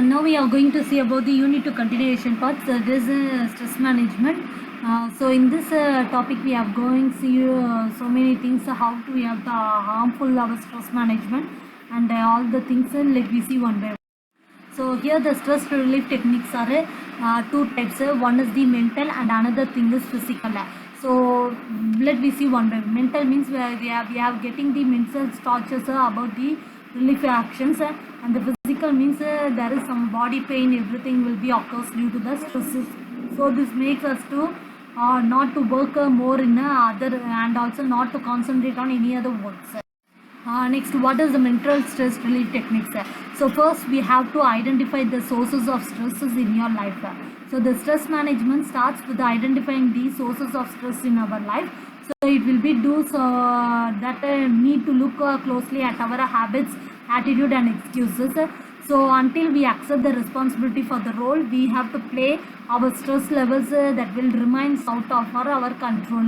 now we are going to see about the unit 2 continuation part. So this is stress management. So in this topic we are going to see so many things, how to we have the harmful our stress management and all the things like we see one by one. So here the stress relief techniques are two types. One is the mental and another thing is physical. So let me see one by one. Mental means we have getting the mental tortures about the relief actions, and the physical means there is some body pain, everything will be occurs due to the stresses. So this makes us to not to work more in other, and also not to concentrate on any other works. Next, what is the mental stress relief techniques? So first we have to identify the sources of stresses in your life. So the stress management starts with identifying the sources of stress in our life. So it will be do so that need to look closely at our habits, attitude and excuses. So until we accept the responsibility for the role, we have to play our stress levels that will remain out of our control.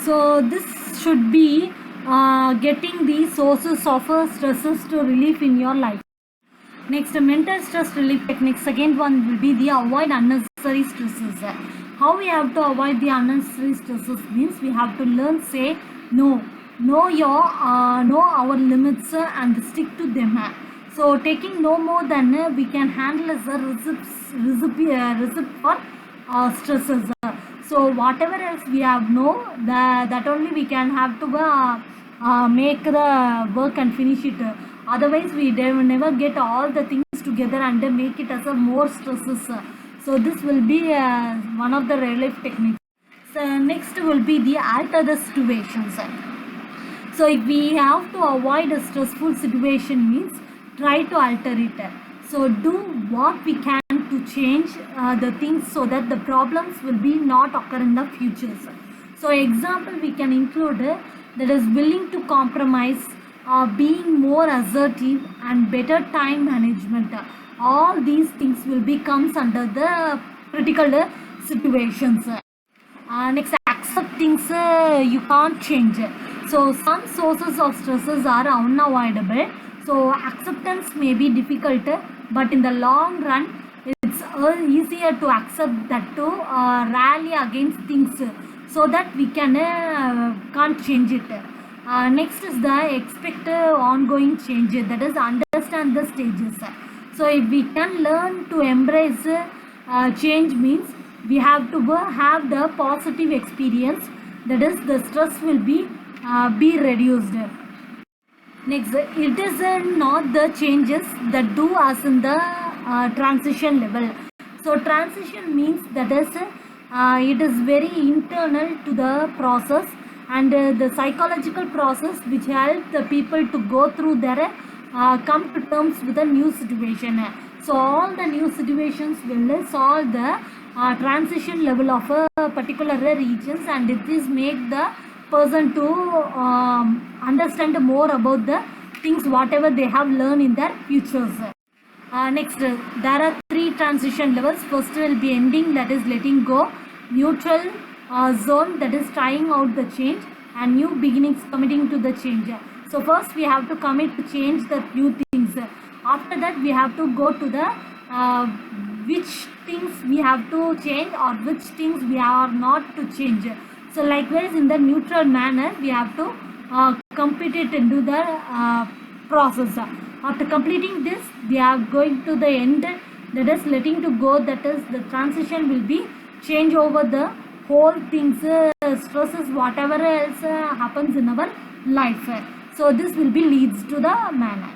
So this should be getting the sources of stresses to relief in your life. Next, mental stress relief techniques. Second one will be the avoid unnecessary stresses. How we have to avoid the unnecessary stresses means we have to learn say no. Know our limits and stick to them. So taking no more than we can handle as a recipe for stresses. So whatever else we have that only we can have to make the work and finish it. Otherwise we never get all the things together and make it as a more stresses. So this will be one of the relief techniques. So next will be the alter the situations. So if we have to avoid a stressful situation means try to alter it. So do what we can to change the things so that the problems will be not occur in the future. So example we can include that is willing to compromise, being more assertive and better time management. All these things will be comes under the critical situations. Next, accept things you can't change. So some sources of stresses are unavoidable. So acceptance may be difficult, but in the long run it's easier to accept that to rally against things so that we can't change it. Next is the expect ongoing change, that is understand the stages. So if we can learn to embrace change means we have to have the positive experience, that is the stress will be reduced. Next, it is not the changes that do us in the transition level. So transition means that is it is very internal to the process, and the psychological process which help the people to go through their come to terms with a new situation. So all the new situations will solve the transition level of a particular regions, and it is make the person to understand more about the things whatever they have learned in their futures. Next, there are three transition levels. First will be ending, that is letting go. Neutral zone, that is trying out the change, and new beginnings, committing to the change. So first we have to commit to change the new things. After that we have to go to the which things we have to change or which things we are not to change. So likewise in the neutral manner we have to complete it into the process. After completing this we are going to the end, that is letting to go, that is the transition will be change over the whole things, stresses, whatever else happens in our life. So this will be leads to the manner.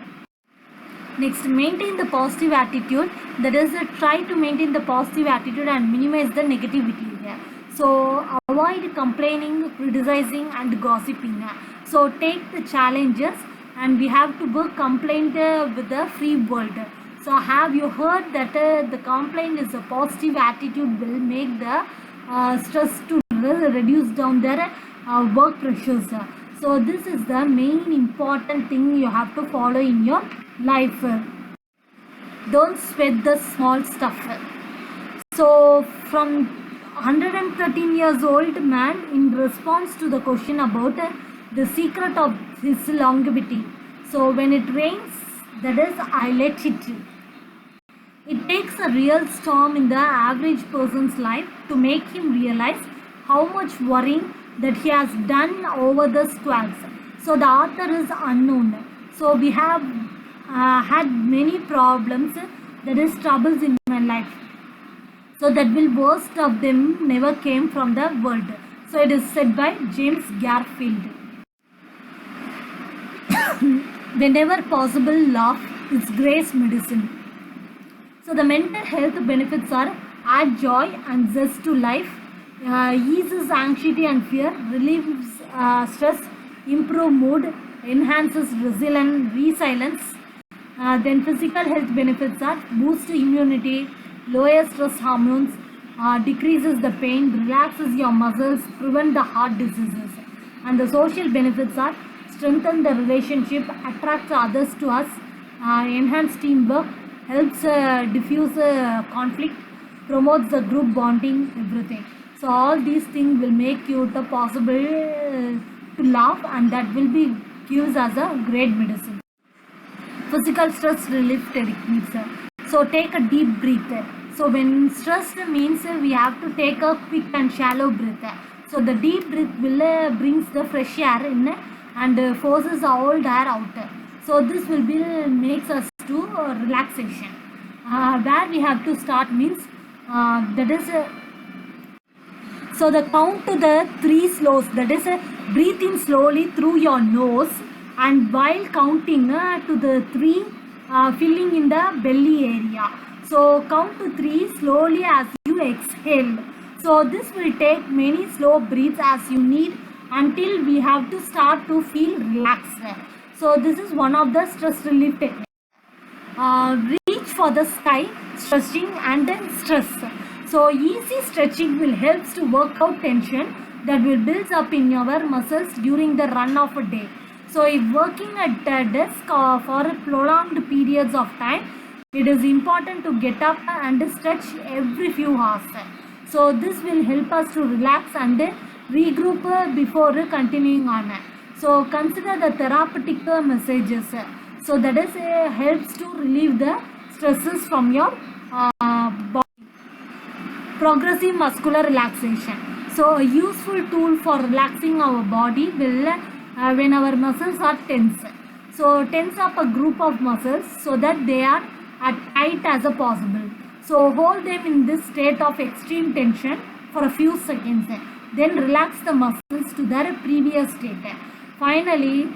Next, maintain the positive attitude, that is try to maintain the positive attitude and minimize the negativity. So avoid complaining, criticizing and gossiping. So take the challenges, and we have to work complaint with the free world. So have you heard that the complaint is a positive attitude will make the stress to reduce down their work pressures. So this is the main important thing you have to follow in your life. Don't sweat the small stuff. So from 113 years old man, in response to the question about the secret of his longevity. So when it rains, that is I let it. It takes a real storm in the average person's life to make him realize how much worrying that he has done over the squads. So the author is unknown. So we have had many problems, that is troubles in my life. So that will worst of them never came from the world. So it is said by James Garfield. Whenever possible, laugh is grace medicine. So the mental health benefits are add joy and zest to life, eases anxiety and fear, relieves stress, improve mood, enhances resilience. Then physical health benefits are boost immunity, lower stress hormones, decreases the pain, relaxes your muscles, prevent the heart diseases. And the social benefits are strengthen the relationship, attracts others to us, enhance teamwork, helps diffuse conflict, promotes the group bonding, everything. So all these things will make you the possible to laugh, and that will be gives as a great medicine. Physical stress relief techniques. So take a deep breath. So when stressed means we have to take a quick and shallow breath. So the deep breath will brings the fresh air in and forces the old air out. So this will be makes us to relaxation. Where we have to start means that is so the count to the 3 slows, that is breathe in slowly through your nose, and while counting to the 3 filling in the belly area. So count to 3 slowly as you exhale. So this will take many slow breaths as you need until we have to start to feel relaxed. So this is one of the stress relief techniques. Reach for the sky, stretching and then stress. So easy stretching will help to work out tension that will build up in your muscles during the run of a day. So if working at a desk for prolonged periods of time, it is important to get up and stretch every few hours. So this will help us to relax and regroup before continuing on. So consider the therapeutic messages. So that is helps to relieve the stresses from your body. Progressive muscular relaxation. So a useful tool for relaxing our body will when our muscles are tense. So tense up a group of muscles so that they are as tight as possible. So hold them in this state of extreme tension for a few seconds. Then relax the muscles to their previous state. Finally,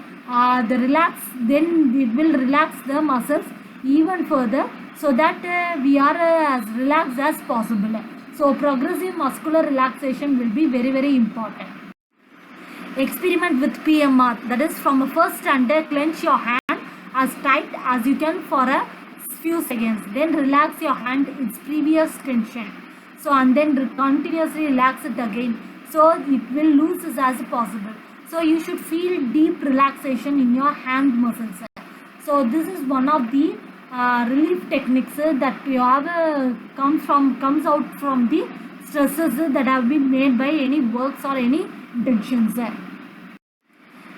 then it will relax the muscles even further so that we are as relaxed as possible. So progressive muscular relaxation will be very, very important. Experiment with PMR, that is from a first and clench your hand as tight as you can for a few seconds. Then relax your hand its previous tension. So and then continuously relax it again. So it will lose as possible. So you should feel deep relaxation in your hand muscles. So this is one of the relief techniques that you have comes out from the stresses that have been made by any works or any intentions.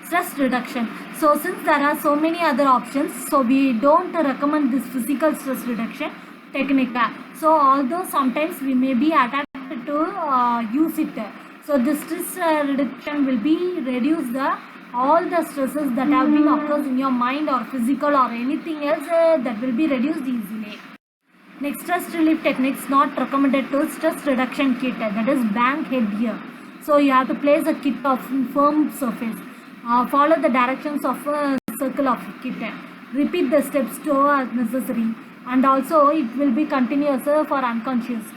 Stress reduction. So since there are so many other options, so we don't recommend this physical stress reduction technique. So although sometimes we may be adapted to use it. So this stress reduction will be reduce all the stresses that have been occurs in your mind or physical or anything else that will be reduced easily. Next, stress relief techniques not recommended to stress reduction kit, that is bang head here. So you have to place a kit of firm surface. Follow the directions of a circle of kit. Repeat the steps to as necessary, and also it will be continuous for unconsciousness.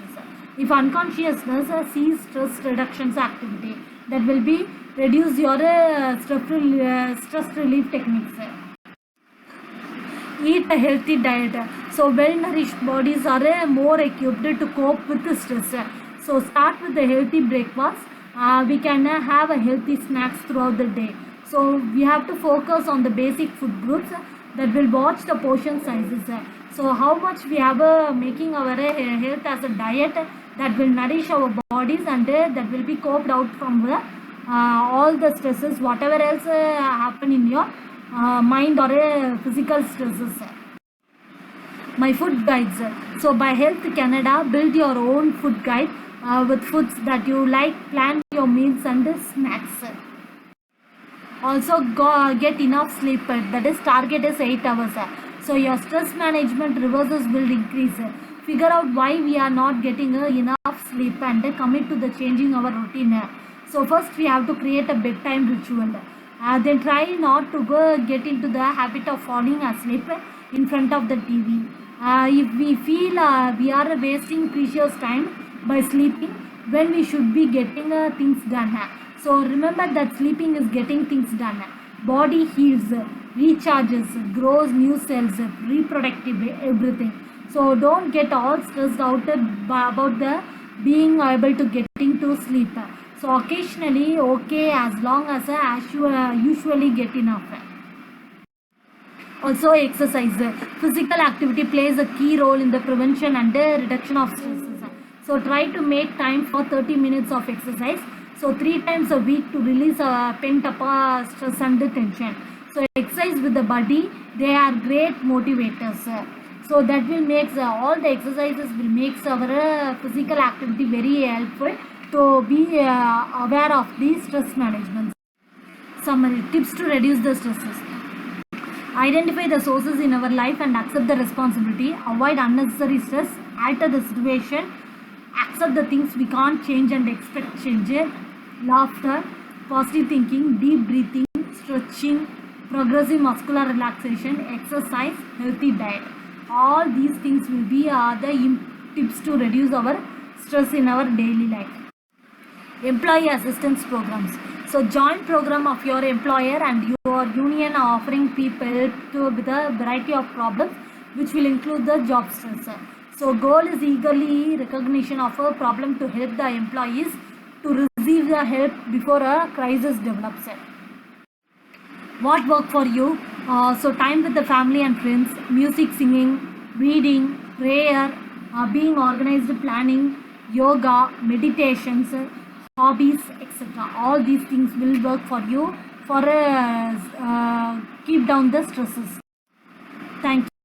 If unconsciousness sees stress reduction activity, that will be reduce your stress relief techniques. Eat a healthy diet. So well-nourished bodies are more equipped to cope with the stress. So start with a healthy breakfast. We can have a healthy snacks throughout the day. So we have to focus on the basic food groups that will watch the portion sizes. So how much we have making our health as a diet that will nourish our bodies, and that will be coped out from all the stresses whatever else happen in your mind or physical stresses. My food guides. So by Health Canada, build your own food guide with foods that you like, plan your meals and snacks. Also get enough sleep, that is target is 8 hours. So your stress management reverses will increase. Figure out why we are not getting enough sleep and commit to the changing our routine. So first we have to create a bedtime ritual. Then try not to get into the habit of falling asleep in front of the TV. If we feel we are wasting precious time by sleeping when we should be getting things done. So remember that sleeping is getting things done. Body heals, recharges, grows new cells, reproductive, everything. So don't get all stressed out about the being able to getting to sleep. So occasionally okay, as long as you usually get enough. Also exercise. Physical activity plays a key role in the prevention and reduction of stresses. So try to make time for 30 minutes of exercise. So 3 times a week to release pent up stress and tension. So exercise with the body, they are great motivators. So that will make all the exercises will make our physical activity very helpful to be aware of the stress management. Summary tips to reduce the stresses. Identify the sources in our life and accept the responsibility. Avoid unnecessary stress. Alter the situation. Accept the things we can't change and expect change. Laughter, positive thinking, deep breathing, stretching, progressive muscular relaxation, exercise, healthy diet. All these things will be the tips to reduce our stress in our daily life. Employee assistance programs. So joint program of your employer and your union are offering people with a variety of problems which will include the job stress. So goal is eagerly recognition of a problem to help the employees to receive the help before a crisis develops. What worked for you? So time with the family and friends, music, singing, reading, prayer, being organized, planning, yoga, meditations, hobbies, etc. All these things will work for you for keep down the stresses. Thank you.